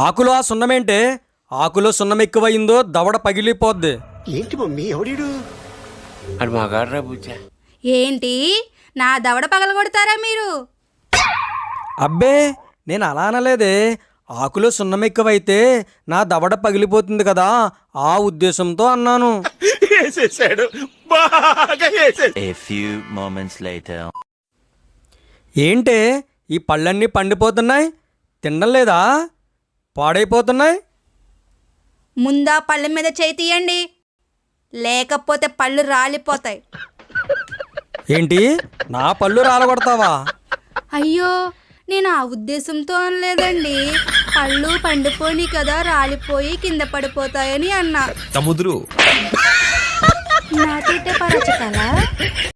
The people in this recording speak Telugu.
ఆకులో ఆ సున్నమేంటే? ఆకులో సున్నం ఎక్కువయిందో దవడ పగిలిపోద్ది. ఏంటి మమ్మీ ఎవడీడు? అది మగాడ్రా బుజ్జా. ఏంటి నా దవడ పగలగొడతారా మీరు? అబ్బే నేను అలా అనలేదే. ఆకులో సున్నం ఎక్కువైతే నా దవడ పగిలిపోతుంది కదా, ఆ ఉద్దేశంతో అన్నాను. వేసేసాడు, బాగా వేసేసాడు. A few moments later. ఏంటే ఈ పళ్ళన్నీ పండిపోతున్నాయి, తినడం లేదా? పాడైపోతున్నాయి. ముందా పళ్ళ మీద చేయి తీయండి, లేకపోతే పళ్ళు రాలిపోతాయి. ఏంటి నా పళ్ళు రాలగొడతావా? అయ్యో నేను ఆ ఉద్దేశంతో అనలేదండి. పళ్ళు పండిపోయి కదా, రాలిపోయి కింద పడిపోతాయని అన్నా. సముద్రు నాకైతే పరచకలా.